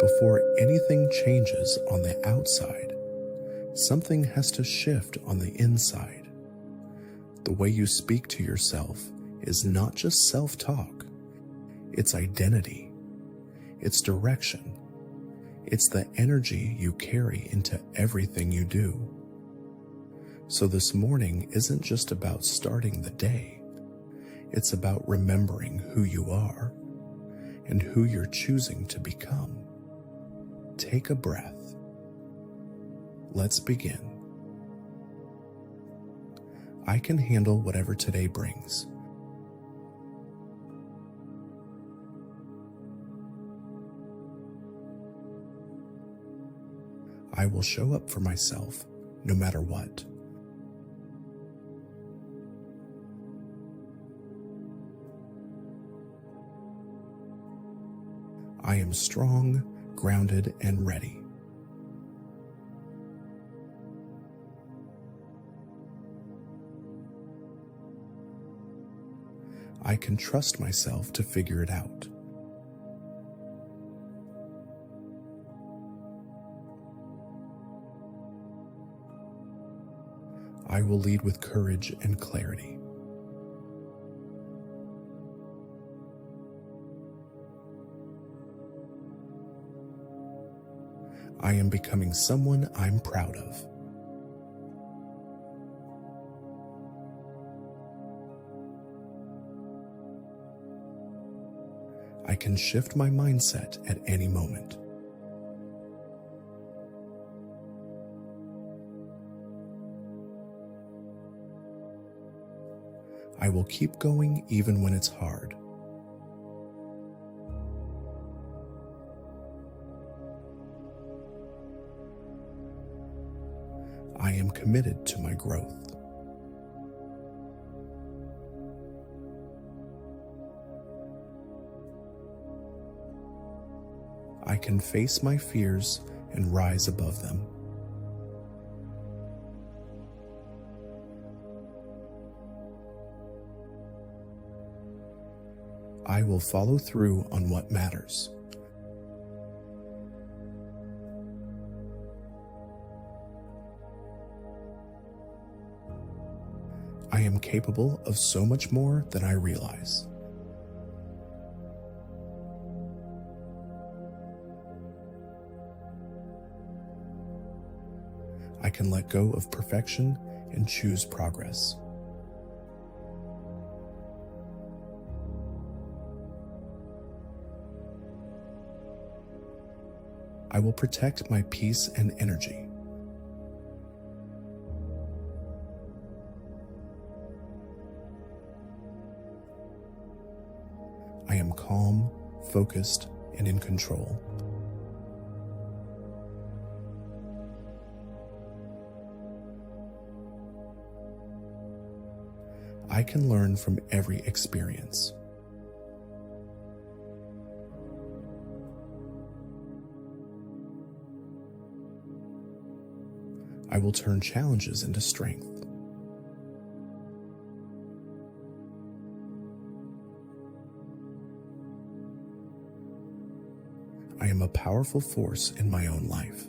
Before anything changes on the outside, something has to shift on the inside. The way you speak to yourself is not just self-talk, it's identity, it's direction, it's the energy you carry into everything you do. So this morning isn't just about starting the day, it's about remembering who you are and who you're choosing to become. Take a breath. Let's begin. I can handle whatever today brings. I will show up for myself no matter what. I am strong, grounded, and ready. I can trust myself to figure it out. I will lead with courage and clarity. I am becoming someone I'm proud of. I can shift my mindset at any moment. I will keep going even when it's hard. I am committed to my growth. I can face my fears and rise above them. I will follow through on what matters. I am capable of so much more than I realize. I can let go of perfection and choose progress. I will protect my peace and energy. I am calm, focused, and in control. I can learn from every experience. I will turn challenges into strength. I am a powerful force in my own life.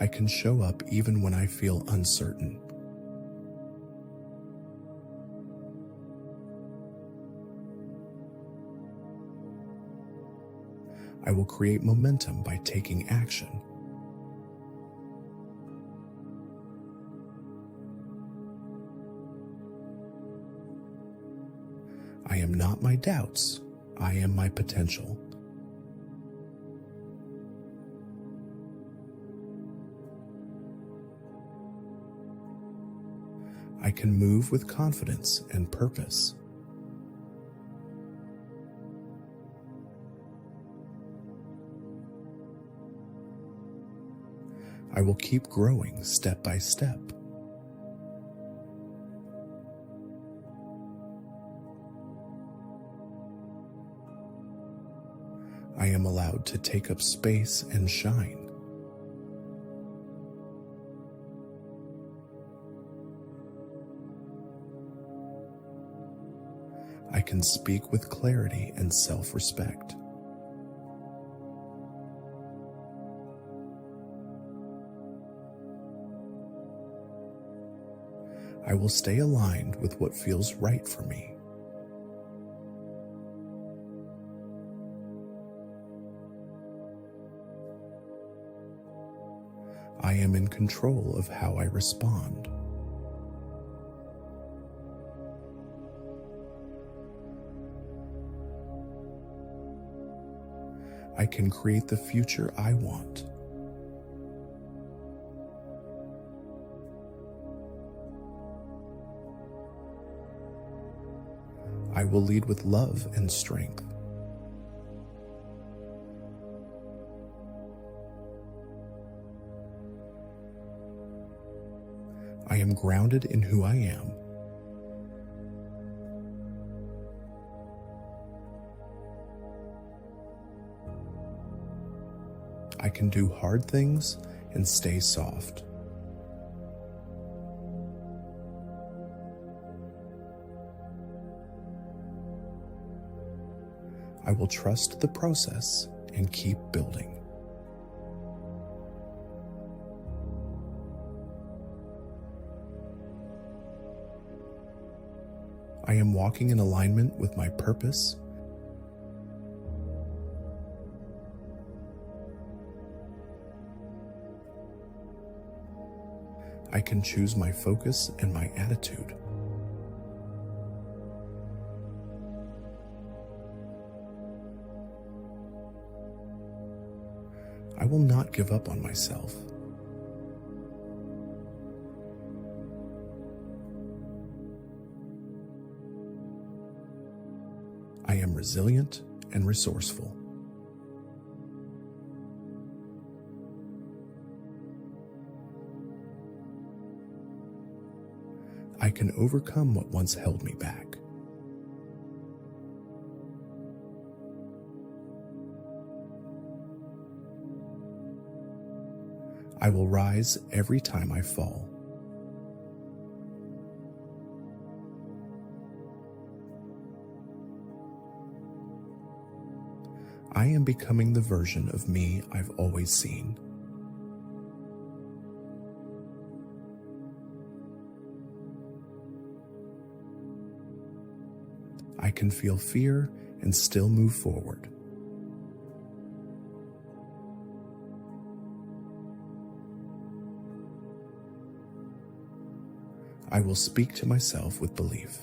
I can show up even when I feel uncertain. I will create momentum by taking action. I am not my doubts, I am my potential. I can move with confidence and purpose. I will keep growing step by step. I am allowed to take up space and shine. I can speak with clarity and self-respect. I will stay aligned with what feels right for me. I am in control of how I respond. I can create the future I want. I will lead with love and strength. I am grounded in who I am. I can do hard things and stay soft. I will trust the process and keep building. I am walking in alignment with my purpose. I can choose my focus and my attitude. I will not give up on myself. I am resilient and resourceful. I can overcome what once held me back. I will rise every time I fall. I am becoming the version of me I've always seen. I can feel fear and still move forward. I will speak to myself with belief.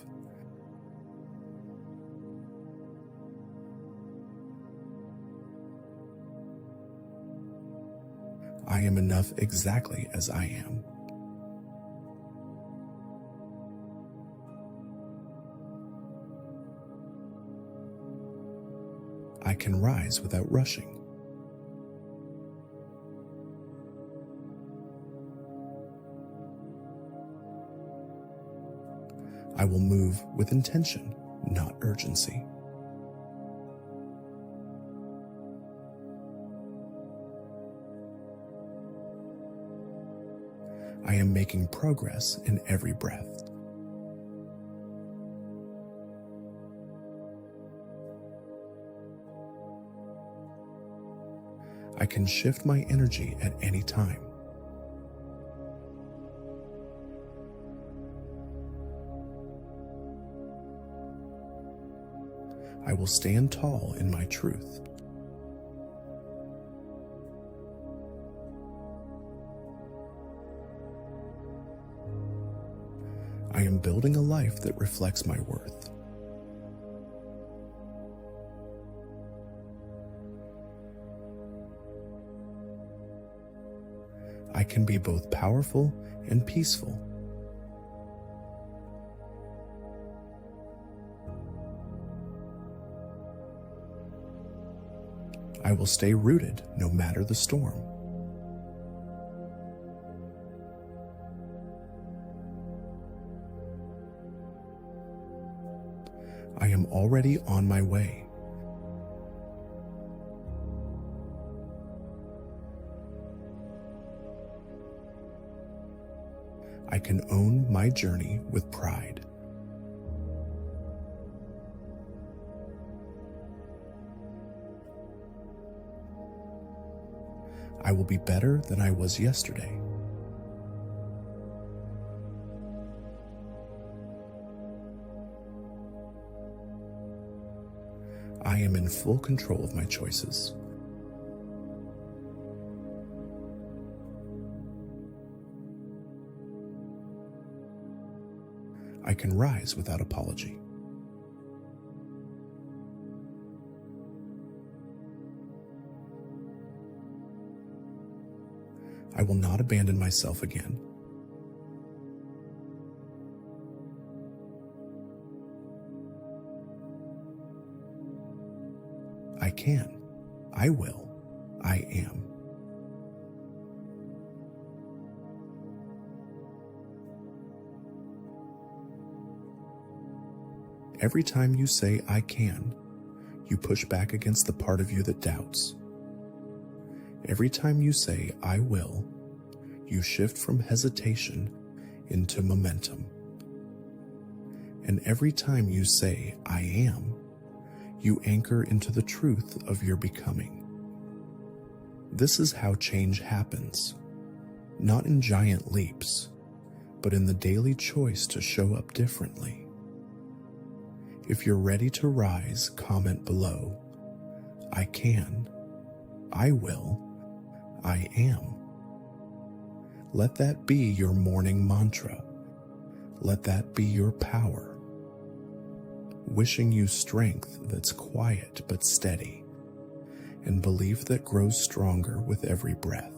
I am enough exactly as I am. I can rise without rushing. I will move with intention, not urgency. I am making progress in every breath. I can shift my energy at any time. I will stand tall in my truth. I am building a life that reflects my worth. I can be both powerful and peaceful. I will stay rooted no matter the storm. I am already on my way. I can own my journey with pride. I will be better than I was yesterday. I am in full control of my choices. I can rise without apology. I will not abandon myself again. I can. I will. I am. Every time you say I can, you push back against the part of you that doubts. Every time you say I will, you shift from hesitation into momentum. And every time you say I am, you anchor into the truth of your becoming. This is how change happens, not in giant leaps, but in the daily choice to show up differently. If you're ready to rise, comment below. I can, I will, I am. Let that be your morning mantra. Let that be your power. Wishing you strength that's quiet but steady, and belief that grows stronger with every breath.